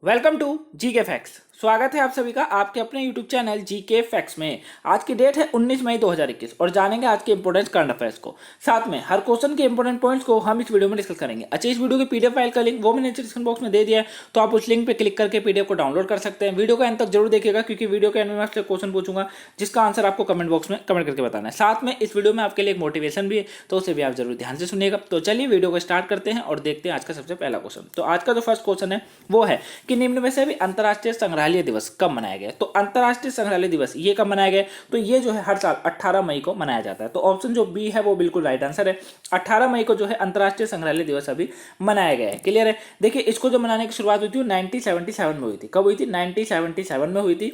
Welcome to GK facts. स्वागत है आप सभी का आपके अपने यूट्यूब चैनल जीके फैक्ट्स में। आज की डेट है 19 मई 2021 और जानेंगे आज के इंपोर्टेंट करंट अफेयर्स को। साथ में हर क्वेश्चन के इंपोर्टेंट पॉइंट्स को हम इस वीडियो में डिस्कस करेंगे। अच्छा, इस वीडियो की पीडीएफ फाइल का लिंक वो मैंने डिस्क्रिप्शन बॉक्स में दे दिया है, तो आप उस लिंक पर क्लिक करके पीडीएफ को डाउनलोड कर सकते हैं। वीडियो को एंड तक जरूर देखिएगा क्योंकि वीडियो के एंड में आपसे क्वेश्चन पूछूंगा जिसका आंसर आपको कमेंट बॉक्स में कमेंट करके बताना है। साथ में इस वीडियो में आपके लिए एक मोटिवेशन भी है, तो उसे भी आप जरूर ध्यान से सुनिएगा। तो चलिए वीडियो को स्टार्ट करते हैं और देखते हैं आज का सबसे पहला क्वेश्चन। तो आज का जो फर्स्ट क्वेश्चन है वो है कि निम्न में से भी अंतर्राष्ट्रीय संग्रहालय दिवस कब मनाया गया। तो अंतर्राष्ट्रीय संग्रहालय दिवस ये कब मनाया गया, तो ये जो है हर साल 18 मई को मनाया जाता है। तो ऑप्शन जो बी है वो बिल्कुल राइट आंसर है। 18 मई को जो है अंतर्राष्ट्रीय संग्रहालय दिवस अभी मनाया गया है। क्लियर है। देखिए, इसको जो मनाने की शुरुआत हुई थी 1977 में हुई थी। कब हुई थी? 1977 में हुई थी।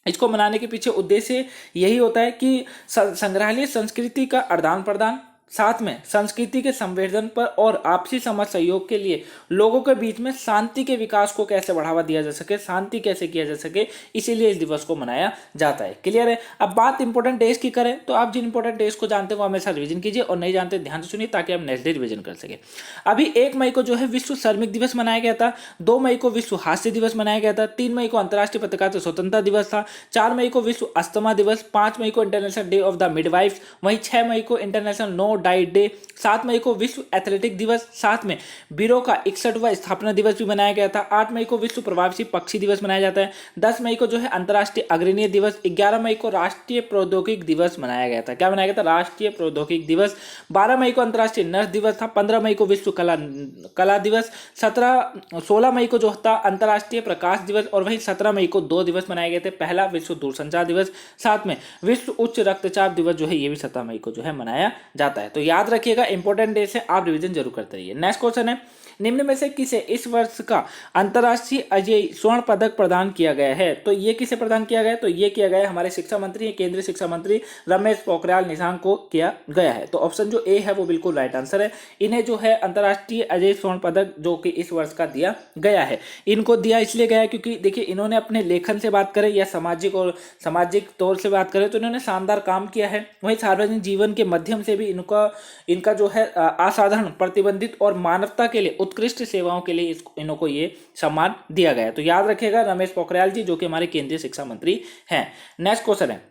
इसको मनाने के पीछे उद्देश्य यही होता है कि संग्रहालय संस्कृति का आदान प्रदान, साथ में संस्कृति के संवर्धन पर और आपसी समझ सहयोग के लिए लोगों के बीच में शांति के विकास को कैसे बढ़ावा दिया जा सके, शांति कैसे किया जा सके, इसीलिए इस दिवस को मनाया जाता है। क्लियर है। अब बात इंपॉर्टेंट डेज की करें तो आप जिन इंपॉर्टेंट डेज को जानते हो वो हमेशा रिवीजन कीजिए और नहीं जानते ध्यान से सुनिए ताकि आप नेक्स्ट डे रिवीजन कर सके। अभी 1 मई को जो है विश्व श्रमिक दिवस मनाया गया था। 2 मई को विश्व हास्य दिवस मनाया गया था। 3 मई को अंतर्राष्ट्रीय पत्रकारिता स्वतंत्रता दिवस था। 4 मई को विश्व अस्थमा दिवस। 5 मई को international day of the midwife. वहीं 6 मई को इंटरनेशनल नो डाइट डे। 7 मई को विश्व एथलेटिक दिवस। साथ में ब्यूरो का 61वां स्थापना दिवस भी मनाया गया था। 8 मई को विश्व प्रवासी पक्षी दिवस मनाया जाता है। 10 मई को जो है अंतर्राष्ट्रीय अग्रणीय दिवस। 11 मई को राष्ट्रीय प्रौद्योगिक दिवस मनाया गया था। क्या मनाया गया था? राष्ट्रीय प्रौद्योगिक दिवस। 12 मई को अंतर्राष्ट्रीय नर्स दिवस था। 15 मई को विश्व कला दिवस। 16 मई को जो था अंतर्राष्ट्रीय प्रकाश दिवस और वहीं 17 मई को 2 दिवस मनाए गए थे। पहला विश्व दूरसंचार दिवस, साथ में विश्व उच्च रक्तचाप दिवस जो है ये भी 17 मई को जो है मनाया जाता है। तो याद रखिएगा, इंपॉर्टेंट डे से आप रिवीजन जरूर करते रहिए। नेक्स्ट क्वेश्चन है, निम्न में से किसे इस वर्ष का अंतर्राष्ट्रीय अजय स्वर्ण पदक प्रदान किया गया है। तो ये किसे प्रदान किया गया है? तो ये किया गया है हमारे शिक्षा मंत्री, केंद्रीय शिक्षा मंत्री रमेश पोखरियाल निशंक को किया गया है। तो ऑप्शन जो ए है वो बिल्कुल राइट आंसर है। इन्हें जो है अंतर्राष्ट्रीय अजय स्वर्ण पदक जो कि इस वर्ष का दिया गया है, इनको दिया इसलिए गया है क्योंकि देखिए इन्होंने अपने लेखन से बात करें या सामाजिक तौर से बात करें तो इन्होंने शानदार काम किया है। वहीं सार्वजनिक जीवन के माध्यम से भी इनका जो है असाधारण, प्रतिबंधित और मानवता के लिए उत्कृष्ट सेवाओं के लिए इनको ये सम्मान दिया गया है। तो याद रखिएगा रमेश पोखरियाल जी जो कि हमारे केंद्रीय शिक्षा मंत्री हैं। नेक्स्ट क्वेश्चन है,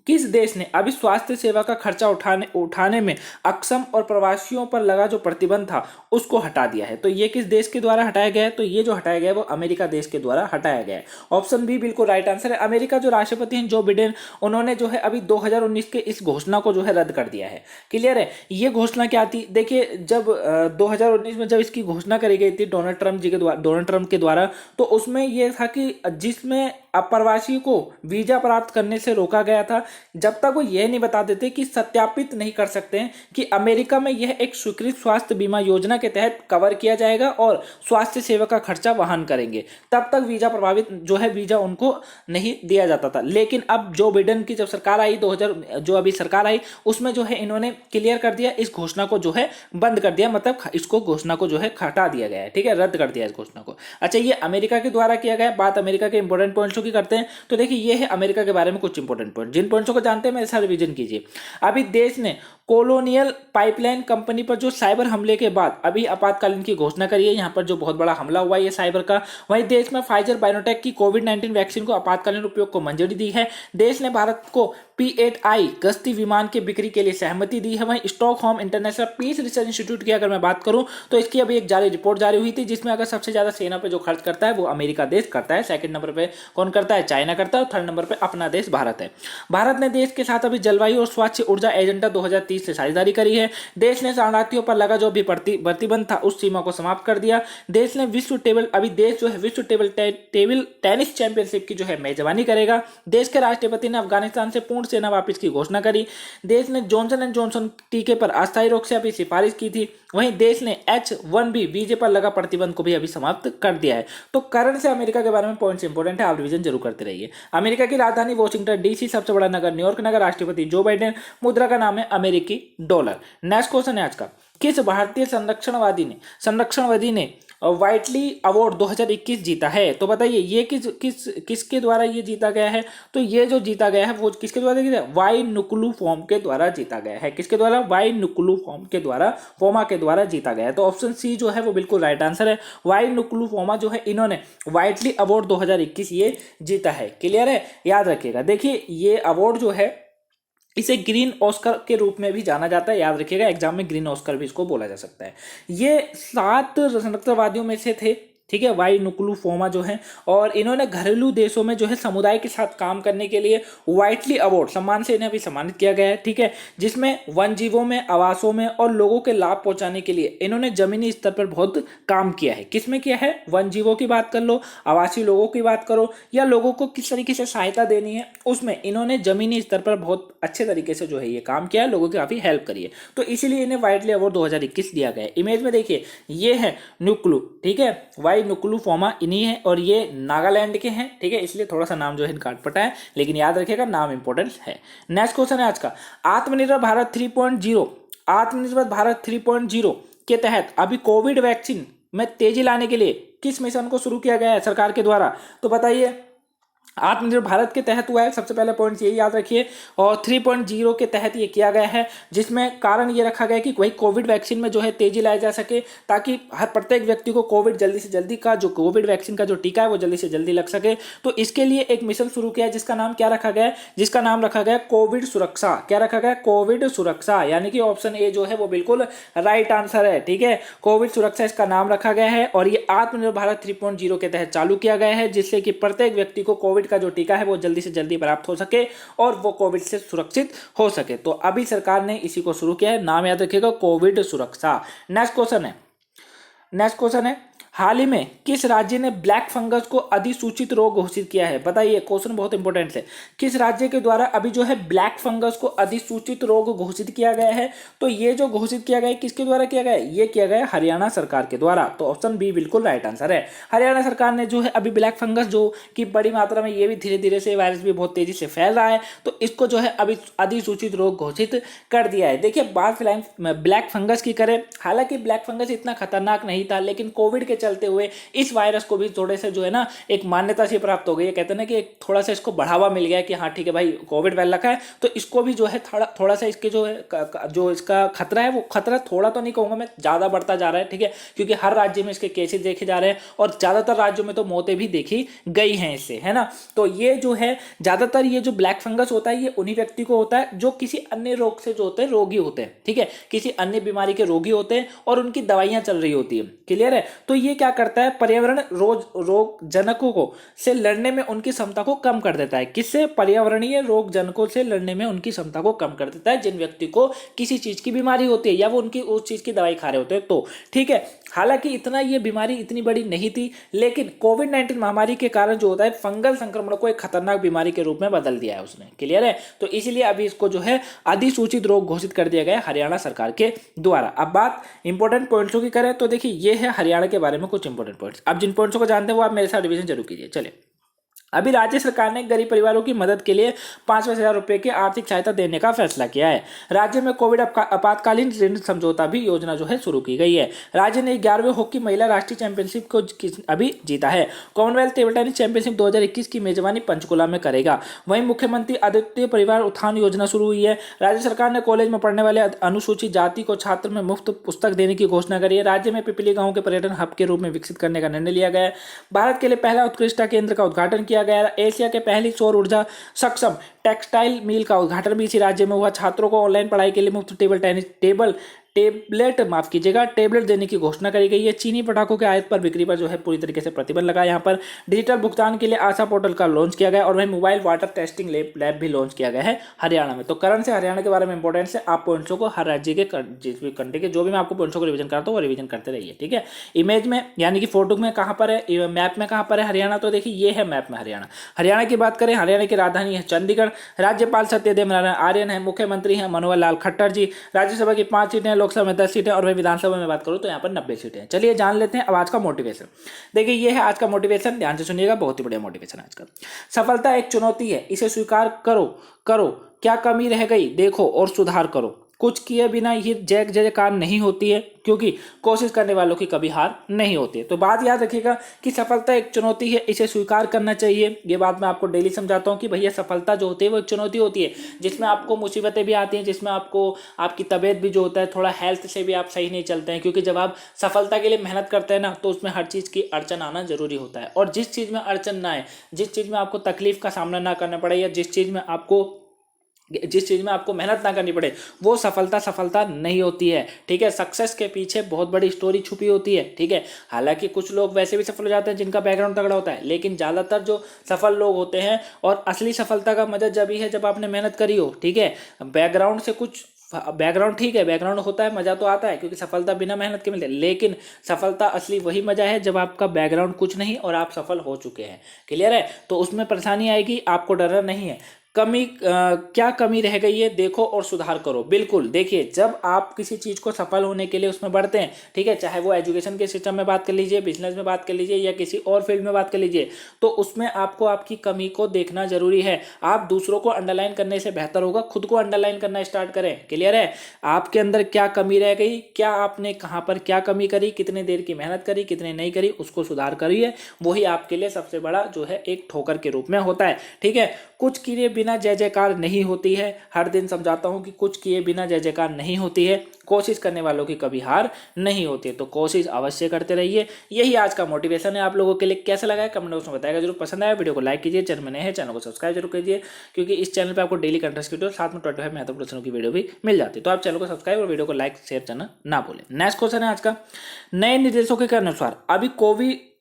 किस देश ने अभी स्वास्थ्य सेवा का खर्चा उठाने में अक्षम और प्रवासियों पर लगा जो प्रतिबंध था उसको हटा दिया है। तो ये किस देश के द्वारा हटाया गया है? तो ये जो हटाया गया है वो अमेरिका देश के द्वारा हटाया गया है। ऑप्शन बी बिल्कुल राइट आंसर है। अमेरिका जो राष्ट्रपति हैं जो बिडेन, उन्होंने जो है अभी 2019 के इस घोषणा को जो है रद्द कर दिया है। क्लियर है। ये घोषणा क्या थी? देखिए, जब 2019 में जब इसकी घोषणा करी गई थी डोनाल्ड ट्रंप के द्वारा, तो उसमें यह था कि जिसमें अप्रवासी को वीजा प्राप्त करने से रोका गया था जब तक वो यह नहीं बता देते कि सत्यापित नहीं कर सकते हैं कि अमेरिका में यह एक स्वीकृत स्वास्थ्य बीमा योजना के तहत कवर किया जाएगा और स्वास्थ्य सेवा का खर्चा वहन करेंगे, तब तक वीजा उनको नहीं दिया जाता था। लेकिन अब जो बिडेन की जब सरकार आई 2000 जो अभी सरकार आई उसमें जो है इन्होंने क्लियर कर दिया, इस घोषणा को जो है बंद कर दिया, मतलब इसको घोषणा को जो है हटा दिया गया है। ठीक है, रद्द कर दिया इस घोषणा को। अच्छा, ये अमेरिका के द्वारा किया गया। बात अमेरिका के इंपॉर्टेंट पॉइंट्स की करते हैं तो देखिए ये है अमेरिका के बारे में कुछ इंपॉर्टेंट पॉइंट। जिन पॉइंट्स को जानते हैं मेरे साथ रिवीजन कीजिए। अभी देश ने कोलोनियल पाइपलाइन कंपनी पर जो साइबर हमले के बाद अभी आपातकालीन की घोषणा करी है। यहाँ पर जो बहुत बड़ा हमला हुआ है ये साइबर का। वहीं देश में फाइजर बायोटेक की कोविड-19 वैक्सीन को आपातकालीन उपयोग को मंजूरी दी है। देश ने भारत को P8I गश्ती विमान की बिक्री के लिए सहमति दी है। वहीं Stockholm International Peace Research Institute की अगर मैं बात करूं तो इसकी अभी एक रिपोर्ट जारी हुई थी जिसमें अगर सबसे ज्यादा सेना पे जो खर्च करता है वो अमेरिका देश करता है। सेकंड नंबर पे कौन करता है? चाइना करता है। और थर्ड नंबर पे अपना देश भारत है। भारत ने देश के साथ अभी जलवायु और स्वच्छ ऊर्जा एजेंडा 2030 से साझेदारी करी है। देश ने शरणार्थियों पर लगा जो भी प्रतिबंध था उस सीमा को समाप्त कर दिया। देश ने विश्व टेबल टेनिस चैंपियनशिप की जो है मेजबानी करेगा। देश के राष्ट्रपति ने अफगानिस्तान से पूर्ण सेना वापस की घोषणा करी। देश ने जॉनसन एंड जॉनसन टीके पर अस्थायी रोक से अभी सिफारिश की थी। वहीं देश ने H1B वीजे पर लगा प्रतिबंध को भी अभी समाप्त कर दिया है। तो करंट से अमेरिका के बारे में पॉइंट्स इंपॉर्टेंट है, आप रिवीजन जरूर करते रहिए। अमेरिका की राजधानी वॉशिंगटन डीसी, सबसे बड़ा नगर न्यूयॉर्क नगर, राष्ट्रपति जो बाइडेन, मुद्रा का नाम है अमेरिकी डॉलर। नेक्स्ट क्वेश्चन है आज का, किस भारतीय संरक्षणवादी ने वाइटली अवार्ड 2021 जीता है। तो बताइए ये किसके द्वारा ये जीता गया है? तो ये जो जीता गया है वो किसके द्वारा जीता है? वाई नुकुलू फॉर्म के द्वारा जीता गया है। किसके द्वारा? वाई नुकुलू फॉर्म के द्वारा, फोमा के द्वारा जीता गया है। तो ऑप्शन सी जो है वो बिल्कुल राइट आंसर है। वाई नुकुलू फोमा जो है इन्होंने वाइटली अवार्ड 2021 ये जीता है। क्लियर है? याद रखिएगा। देखिए ये अवार्ड जो है इसे ग्रीन ऑस्कर के रूप में भी जाना जाता है। याद रखिएगा, एग्जाम में ग्रीन ऑस्कर भी इसको बोला जा सकता है। ये 7 संरक्षणवादियों में से थे, ठीक है, वाई नुकुलू फोमा जो है, और इन्होंने घरेलू देशों में जो है समुदाय के साथ काम करने के लिए वाइटली अवार्ड सम्मान से इन्हें भी सम्मानित किया गया है। ठीक है, जिसमें वन जीवों में, आवासों में और लोगों के लाभ पहुंचाने के लिए इन्होंने जमीनी स्तर पर बहुत काम किया है। किसमें किया है? वन जीवों की बात कर लो, आवासीय लोगों की बात करो, या लोगों को किस तरीके से सहायता देनी है, उसमें इन्होंने जमीनी स्तर पर बहुत अच्छे तरीके से जो है ये काम किया है, लोगों की काफी हेल्प करी है। तो इसीलिए इन्हें वाइटली अवार्ड 2021 दिया गया है। इमेज में देखिए ये है नुकुलू, ठीक है, वाई नुकुलू फोमा इन्हीं है, और ये नागालैंड के हैं। ठीक है, इसलिए थोड़ा सा नाम जो है इनका अटपटा है, लेकिन याद रखिएगा नाम इंपॉर्टेंट है। नेक्स्ट क्वेश्चन है आज का, आत्मनिर्भर भारत 3.0, आत्मनिर्भर भारत 3.0 के तहत अभी कोविड वैक्सीन में तेजी लाने के लिए किस मिशन को शुरू किया गया है सरकार के द्वारा? तो बताइए, आत्मनिर्भर भारत के तहत हुआ है, सबसे पहले पॉइंट यही याद रखिए, और 3.0 के तहत ये किया गया है, जिसमें कारण ये रखा गया कि वही कोविड वैक्सीन में जो है तेजी लाई जा सके, ताकि हर प्रत्येक व्यक्ति को कोविड जल्दी से जल्दी का जो कोविड वैक्सीन का जो टीका है वो जल्दी से जल्दी लग सके। तो इसके लिए एक मिशन शुरू किया है, जिसका नाम क्या रखा गया है? जिसका नाम रखा गया कोविड सुरक्षा। क्या रखा गया? कोविड सुरक्षा, यानी कि ऑप्शन ए जो है वो बिल्कुल राइट आंसर है। ठीक है, कोविड सुरक्षा इसका नाम रखा गया है, और ये आत्मनिर्भर भारत 3.0 के तहत चालू किया गया है, जिससे कि प्रत्येक व्यक्ति को कोविड का जो टीका है वो जल्दी से जल्दी प्राप्त हो सके और वो कोविड से सुरक्षित हो सके। तो अभी सरकार ने इसी को शुरू किया है, नाम याद रखिएगा, कोविड सुरक्षा। नेक्स्ट क्वेश्चन है, हाल ही में किस राज्य ने ब्लैक फंगस को अधिसूचित रोग घोषित किया है? बताइए, क्वेश्चन बहुत इंपॉर्टेंट है। किस राज्य के द्वारा अभी जो है ब्लैक फंगस को अधिसूचित रोग घोषित किया गया है? तो ये जो घोषित किया गया है किसके द्वारा किया गया है? ये किया गया है हरियाणा सरकार के द्वारा। तो ऑप्शन बी बिल्कुल राइट आंसर है। हरियाणा सरकार ने जो है अभी ब्लैक फंगस जो कि बड़ी मात्रा में, ये भी धीरे धीरे से वायरस भी बहुत तेजी से फैल रहा है, तो इसको जो है अभी अधिसूचित रोग घोषित कर दिया है। देखिए, बात फिलहाल ब्लैक फंगस की करें, हालांकि ब्लैक फंगस इतना खतरनाक नहीं था, लेकिन कोविड के चलते हुए इस वायरस को भी थोड़े से जो है ना एक मान्यता सी प्राप्त हो गई है। कहते हैं ना कि एक थोड़ा सा इसको बढ़ावा मिल गया कि हाँ ठीक है भाई, कोविड फैल रखा है, तो इसको भी जो है थोड़ा सा इसके जो है जो इसका खतरा है, वो खतरा थोड़ा तो नहीं कहूंगा मैं, ज्यादा बढ़ता जा रहा है। ठीक है, क्योंकि हर राज्य में इसके केसेस देखे जा रहे हैं, और ज्यादातर राज्यों में तो मौतें भी देखी गई हैं इससे, है ना। तो ये जो है ज्यादातर ये जो ब्लैक फंगस होता है, ये उन्हीं व्यक्ति को होता है जो किसी अन्य रोग से जो होते हैं रोगी होते हैं। ठीक है, किसी अन्य बीमारी के रोगी होते हैं और उनकी दवाइयां चल रही होती है। क्लियर है? तो ये क्या करता है, पर्यावरण रोग जनकों को से लड़ने में उनकी क्षमता को कम कर देता है। किससे? पर्यावरणीय रोग जनकों से लड़ने में उनकी क्षमता को कम कर देता है, जिन व्यक्ति को किसी चीज की बीमारी होती है या वो उनकी उस चीज की दवाई खा रहे होते हैं। तो ठीक है, हालांकि इतना ये बीमारी इतनी बड़ी नहीं थी, लेकिन कोविड-19 महामारी के कारण जो होता है फंगल संक्रमण को एक खतरनाक बीमारी के रूप में बदल दिया है उसने। क्लियर है? तो इसीलिए अभी इसको जो है अधिसूचित रोग घोषित कर दिया गया हरियाणा सरकार के द्वारा। अब बात इंपॉर्टेंट पॉइंट्सों की करें, तो देखिए ये है हरियाणा के बारे में कुछ इंपॉर्टेंट पॉइंट्स। अब जिन पॉइंट्सों को जानते हैं वो आप मेरे साथ रिवीजन जरूर कीजिए। चलिए, अभी राज्य सरकार ने गरीब परिवारों की मदद के लिए 5,000 रुपए की आर्थिक सहायता देने का फैसला किया है। राज्य में कोविड आपातकालीन ऋण समझौता भी योजना जो है शुरू की गई है। राज्य ने 11वें हॉकी महिला राष्ट्रीय चैंपियनशिप को अभी जीता है। कॉमनवेल्थ टेबल टेनिस चैंपियनशिप 2021 की मेजबानी पंचकुला में करेगा। वहीं मुख्यमंत्री आदित्य परिवार उत्थान योजना शुरू हुई है। राज्य सरकार ने कॉलेज में पढ़ने वाले अनुसूचित जाति को छात्र में मुफ्त पुस्तक देने की घोषणा करी है। राज्य में पिपली गांव के पर्यटन हब के रूप में विकसित करने का निर्णय लिया गया है। भारत के लिए पहला उत्कृष्टता केंद्र का उद्घाटन किया गया। एशिया के पहली सौर ऊर्जा सक्षम टेक्सटाइल मिल का उद्घाटन भी इसी राज्य में हुआ। छात्रों को ऑनलाइन पढ़ाई के लिए मुफ्त टेबलेट देने की घोषणा करी गई है। चीनी पटाखों के आयात पर बिक्री पर जो है पूरी तरीके से प्रतिबंध लगा। यहाँ पर डिजिटल भुगतान के लिए आशा पोर्टल का लॉन्च किया गया, और वहीं मोबाइल वाटर टेस्टिंग लैब भी लॉन्च किया गया है हरियाणा में। तो करंट से हरियाणा के बारे में इंपॉर्टेंस है, आप पॉइंट्सों को हर राज्य के जिस भी कंट्री के जो भी मैं आपको पॉइंट्सों को रिवीजन करता हूँ वो रिवीजन करते रहिए। ठीक है, इमेज में यानी कि फोटो में कहाँ पर है, मैप में कहाँ पर है हरियाणा, तो देखिए ये है मैप में हरियाणा की बात करें, हरियाणा की राजधानी है चंडीगढ़। राज्यपाल सत्यदेव नारायण आर्य है, मुख्यमंत्री है मनोहर लाल खट्टर जी। राज्यसभा की 5 सीटें, लोकसभा में 10 सीटें, और वहीं विधानसभा में बात करूं तो यहाँ पर 90 सीटें हैं। चलिए जान लेते हैं अब आज का मोटिवेशन। देखिए ये है आज का मोटिवेशन, ध्यान से सुनिएगा, बहुत ही बढ़िया मोटिवेशन आज का। सफलता एक चुनौती है, इसे स्वीकार करो, क्या कमी रह गई देखो और सुधार करो। कुछ किए बिना ये जय जयकार नहीं होती है, क्योंकि कोशिश करने वालों की कभी हार नहीं होती है। तो बात याद रखिएगा कि सफलता एक चुनौती है, इसे स्वीकार करना चाहिए। ये बात मैं आपको डेली समझाता हूँ कि भैया सफलता जो होती है वो एक चुनौती होती है, जिसमें आपको मुसीबतें भी आती हैं, जिसमें आपको आपकी तबीयत भी जो होता है, थोड़ा हेल्थ से भी आप सही नहीं चलते हैं, क्योंकि जब आप सफलता के लिए मेहनत करते हैं ना, तो उसमें हर चीज़ की अड़चन आना जरूरी होता है। और जिस चीज़ में अड़चन ना आए, जिस चीज़ में आपको तकलीफ का सामना ना करना पड़े, या जिस चीज़ में आपको मेहनत ना करनी पड़े, वो सफलता नहीं होती है। ठीक है, सक्सेस के पीछे बहुत बड़ी स्टोरी छुपी होती है। ठीक है, हालांकि कुछ लोग वैसे भी सफल हो जाते हैं जिनका बैकग्राउंड तगड़ा होता है, लेकिन ज़्यादातर जो सफल लोग होते हैं, और असली सफलता का मजा जब ही है जब आपने मेहनत करी हो। ठीक है, बैकग्राउंड से कुछ बैकग्राउंड ठीक है, बैकग्राउंड होता है, मजा तो आता है, क्योंकि सफलता बिना मेहनत के मिलती है, लेकिन सफलता असली वही मजा है जब आपका बैकग्राउंड कुछ नहीं और आप सफल हो चुके हैं। क्लियर है, तो उसमें परेशानी आएगी, आपको डरना नहीं है। क्या कमी रह गई है देखो और सुधार करो। बिल्कुल, देखिए जब आप किसी चीज़ को सफल होने के लिए उसमें बढ़ते हैं, ठीक है, चाहे वो एजुकेशन के सिस्टम में बात कर लीजिए, बिजनेस में बात कर लीजिए, या किसी और फील्ड में बात कर लीजिए, तो उसमें आपको आपकी कमी को देखना जरूरी है। आप दूसरों को अंडरलाइन करने से बेहतर होगा खुद को अंडरलाइन करना स्टार्ट करें। क्लियर है, आपके अंदर क्या कमी रह गई, क्या आपने कहाँ पर क्या कमी करी, कितने देर की मेहनत करी, कितने नहीं करी, उसको सुधार करिए। वही आपके लिए सबसे बड़ा जो है एक ठोकर के रूप में होता है। ठीक है, कुछ किए बिना जय जयकार नहीं होती है। हर दिन समझाता हूं कि कुछ किए बिना जय जयकार नहीं होती है। कोशिश करने वालों की कभी हार नहीं होती है, तो कोशिश अवश्य करते रहिए। यही आज का मोटिवेशन है आप लोगों के लिए। कैसा लगा है कमेंट बॉक्स में बताएगा जरूर। पसंद आया वीडियो को लाइक कीजिए, चैनल में नए हैं चैनल को सब्सक्राइब जरूर कीजिए, क्योंकि इस चैनल पे आपको डेली कंटेंट वीडियो साथ में 25 महत्वपूर्ण प्रश्नों की वीडियो भी मिल जाती है। तो आप चैनल को सब्सक्राइब और वीडियो को लाइक शेयर करना ना भूलें। नेक्स्ट क्वेश्चन है आज का, नए निर्देशों के अनुसार अभी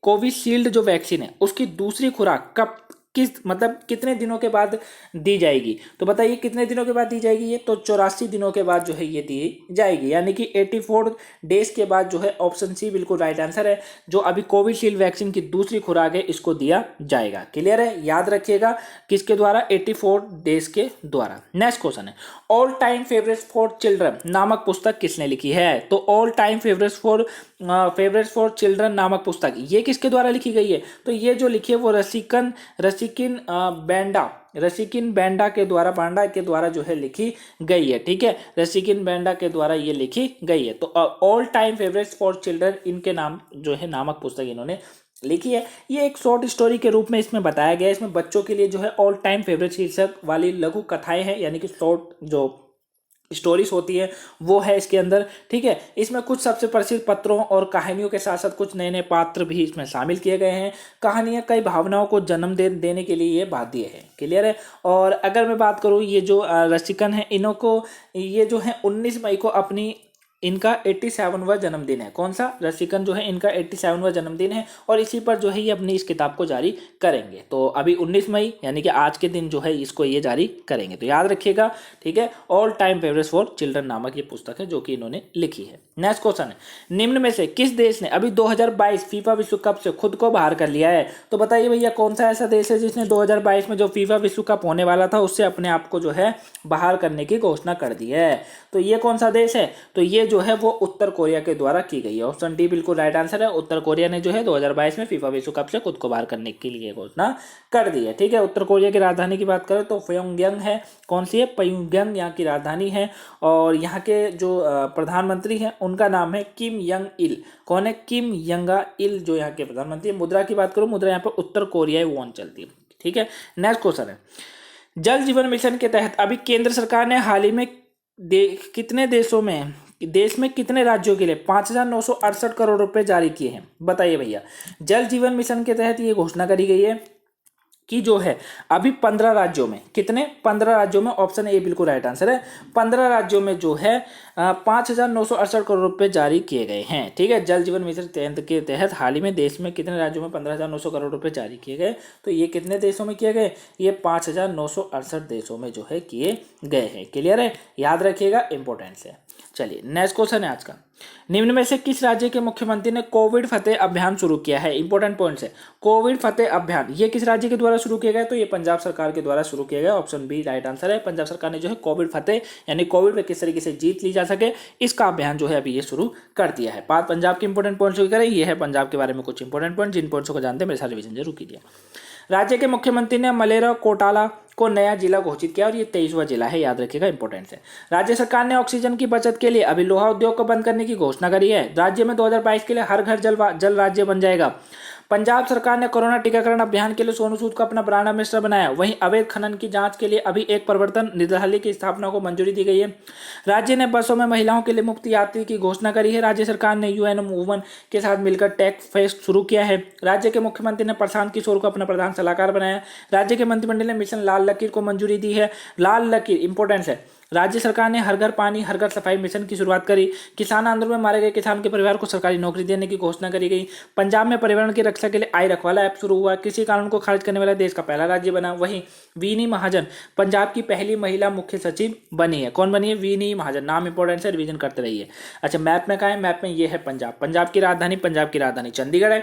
कोविशील्ड जो वैक्सीन है उसकी दूसरी खुराक कब कितने दिनों के बाद दी जाएगी? तो बताइए कितने दिनों के बाद दी जाएगी ये? तो 84 दिनों के बाद जो है ये दी जाएगी, यानी कि 84 डेज के बाद जो है। ऑप्शन सी बिल्कुल राइट आंसर है। जो अभी कोविशील्ड वैक्सीन की दूसरी खुराक है इसको दिया जाएगा। क्लियर है, याद रखिएगा किसके द्वारा? 84 डेज के द्वारा। नेक्स्ट क्वेश्चन है, all time favourites for children नामक पुस्तक किसने लिखी है? तो all time favourites for children नामक पुस्तक ये किसके द्वारा लिखी गई है? तो ये जो लिखी है वो रसिकिन बेंडा के द्वारा जो है लिखी गई है। ठीक है, रसिकिन बेंडा के द्वारा ये लिखी गई है। तो all time favourites for children इनके नाम जो है नामक पुस्तक इन्होंने लिखी है। ये एक शॉर्ट स्टोरी के रूप में इसमें बताया गया है। इसमें बच्चों के लिए जो है ऑल टाइम फेवरेट शीर्षक वाली लघु कथाएं हैं, यानी कि शॉर्ट जो स्टोरीज होती है वो है इसके अंदर। ठीक है, इसमें कुछ सबसे प्रसिद्ध पत्रों और कहानियों के साथ साथ कुछ नए नए पात्र भी इसमें शामिल किए गए हैं। कहानियां कई भावनाओं को जन्म देने के लिए ये बाध्य है। क्लियर है, और अगर मैं बात करूं ये जो रसिकन है इन्हों को ये जो है 19 मई को इनका 87वां जन्मदिन है। कौन सा? रसिकन जो है इनका 87वां जन्मदिन है, और इसी पर जो है ये अपनी इस किताब को जारी करेंगे। तो अभी 19 मई यानी कि आज के दिन जो है इसको ये जारी करेंगे, तो याद रखिएगा। ठीक है, all time favourites for children नामक ये पुस्तक है जो कि इन्होंने लिखी है। नेक्स्ट क्वेश्चन है, निम्न में से किस देश ने अभी 2022 फीफा विश्व कप से खुद को बाहर कर लिया है? तो बताइए भैया कौन सा ऐसा देश है जिसने 2022 में जो फीफा विश्व कप होने वाला था उससे अपने आप को जो है बाहर करने की घोषणा कर दी है? तो ये कौन सा देश है? तो ये जो है वो उत्तर कोरिया के द्वारा की गई है। ऑप्शन डी बिल्कुल राइट आंसर है। उत्तर कोरिया ने जो है 2022 में फीफा विश्व कप से खुद को बाहर करने के लिए घोषणा कर दी है। ठीक है, उत्तर कोरिया की राजधानी की बात करें तो प्योंगयांग है। कौन सी है? प्योंगयांग यहाँ की राजधानी है, और यहाँ के जो प्रधानमंत्री हैं उनका नाम है किम यंग इल। कौन है? किम यंग इल जो यहाँ के प्रधानमंत्री। मुद्रा की बात करूँ, मुद्रा यहाँ पर उत्तर कोरियाई वॉन चलती है। ठीक है, नेक्स्ट क्वेश्चन है, जल जीवन मिशन के तहत अभी केंद्र सरकार ने हाल ही में कितने देश में कितने राज्यों के लिए 5,968 करोड़ रुपए जारी किए हैं? बताइए भैया। जल जीवन मिशन के तहत ये घोषणा करी गई है कि जो है अभी 15 राज्यों में, कितने? 15 राज्यों में। ऑप्शन ए बिल्कुल राइट आंसर है। 15 राज्यों में जो है 5,968 करोड़ रुपए जारी किए गए हैं। ठीक है, जल जीवन मिशन के तहत हाल ही में देश में कितने राज्यों में 15,900 करोड़ रुपए जारी किए गए? तो ये कितने देशों में किए गए? ये 5,968 देशों में जो है किए गए हैं। क्लियर है, याद रखिएगा, इंपॉर्टेंट है। चलिए नेक्स्ट क्वेश्चन है आज का, निम्न में से किस राज्य के मुख्यमंत्री ने कोविड फतेह अभियान शुरू किया है? इंपॉर्टेंट पॉइंट्स है। कोविड फतेह अभियान ये किस राज्य के द्वारा शुरू किया गया? तो ये पंजाब सरकार के द्वारा शुरू किया गया। ऑप्शन बी राइट आंसर है। पंजाब सरकार ने जो है कोविड फतेह यानी कोविड पे किस तरीके से जीत ली जा सके इसका अभियान जो है अभी ये शुरू कर दिया है। पंजाब के इंपॉर्टेंट पॉइंट्स करें, ये है पंजाब के बारे में कुछ इंपॉर्टेंट पॉइंट। जिन पॉइंट्स को जानते हैं मेरे साथ रिवीजन जरूर कीजिए। राज्य के मुख्यमंत्री ने मलेरा कोटाला को नया जिला घोषित किया और ये 23वां जिला है, याद रखिएगा, इंपॉर्टेंस है। राज्य सरकार ने ऑक्सीजन की बचत के लिए अभी लोहा उद्योग को बंद करने की घोषणा करी है। राज्य में 2022 के लिए हर घर जल राज्य बन जाएगा। पंजाब सरकार ने कोरोना टीकाकरण अभियान के लिए सोनू सूद को अपना ब्रांड एम्बेसडर बनाया। वहीं अवैध खनन की जांच के लिए अभी एक प्रवर्तन निदेशालय की स्थापना को मंजूरी दी गई है। राज्य ने बसों में महिलाओं के लिए मुफ्त यात्री की घोषणा करी है। राज्य सरकार ने यूएन वुमन के साथ मिलकर टेक फेस्ट शुरू किया है। राज्य के मुख्यमंत्री ने प्रशांत किशोर को अपना प्रधान सलाहकार बनाया। राज्य के मंत्रिमंडल ने मिशन लाल लकीर को मंजूरी दी है। लाल लकीर इंपॉर्टेंस है। राज्य सरकार ने हर घर पानी हर घर सफाई मिशन की शुरुआत करी। किसान आंदोलन में मारे गए किसान के परिवार को सरकारी नौकरी देने की घोषणा करी गई। पंजाब में पर्यावरण की रक्षा के लिए आई रखवाला ऐप शुरू हुआ। किसी कानून को खारिज करने वाला देश का पहला राज्य बना। वहीं वीनी महाजन पंजाब की पहली महिला मुख्य सचिव बनी है। कौन बनी है? वीनी महाजन। नाम इंपॉर्टेंट है, रिवीजन करते रहिए। अच्छा, मैप में कहाँ है? मैप में ये है पंजाब। पंजाब की राजधानी चंडीगढ़ है।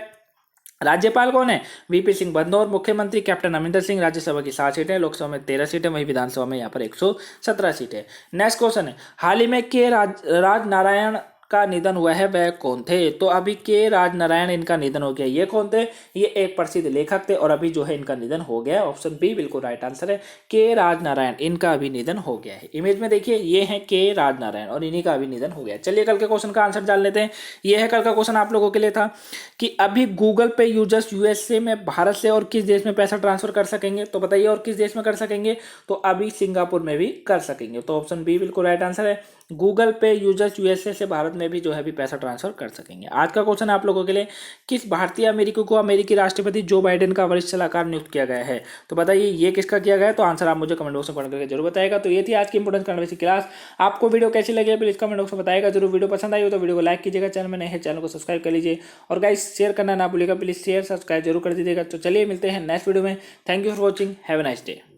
राज्यपाल कौन है? वीपी सिंह बदनौर। मुख्यमंत्री कैप्टन अमरिंदर सिंह। राज्यसभा की 7 सीटें, लोकसभा में 13 सीटें, वहीं विधानसभा में यहाँ पर 117 सीटें। नेक्स्ट क्वेश्चन है, हाल ही में के राजनारायण का निधन हुआ है, वह कौन थे? तो अभी के राजनारायण इनका निधन हो गया। ये कौन थे? ये एक प्रसिद्ध लेखक थे और अभी जो है इनका निधन हो गया। ऑप्शन बी बिल्कुल राइट आंसर है। के राजनारायण, इनका अभी निधन हो गया है। इमेज में देखिए, ये है के राजनारायण और इन्हीं का अभी निधन हो गया। चलिए कल के क्वेश्चन का आंसर जान लेते हैं। ये है कल का क्वेश्चन आप लोगों के लिए था कि अभी गूगल पे यूजर्स यूएसए में भारत से और किस देश में पैसा ट्रांसफर कर सकेंगे? तो बताइए, और किस देश में कर सकेंगे? तो अभी सिंगापुर में भी कर सकेंगे। तो ऑप्शन बी बिल्कुल राइट आंसर है। गूगल पे यूजर्स यूएसए से भारत में भी जो है अभी पैसा ट्रांसफर कर सकेंगे। आज का क्वेश्चन आप लोगों के लिए, किस भारतीय अमेरिकी को अमेरिकी राष्ट्रपति जो बाइडेन का वरिष्ठ सलाहकार नियुक्त किया गया है? तो बताइए ये किसका किया गया है? तो आंसर आप मुझे कमेंट बॉक्स में कमेंट करके जरूर बताएगा। तो ये थी आज की इंपोर्टेंट करंट अफेयर्स क्लास। आपको वीडियो कैसी लगी प्लीज कमेंट बॉक्स में बताएगा जरूर। वीडियो पसंद आई हो तो वीडियो को लाइक कीजिएगा, चैनल में नए हैं चैनल को सब्सक्राइब कर लीजिए और गाइस शेयर करना ना भूलिएगा, प्लीज शेयर सब्सक्राइब जरूर कर दीजिएगा। तो चलिए मिलते हैं नेक्स्ट वीडियो में। Thank you for watching, have a nice day.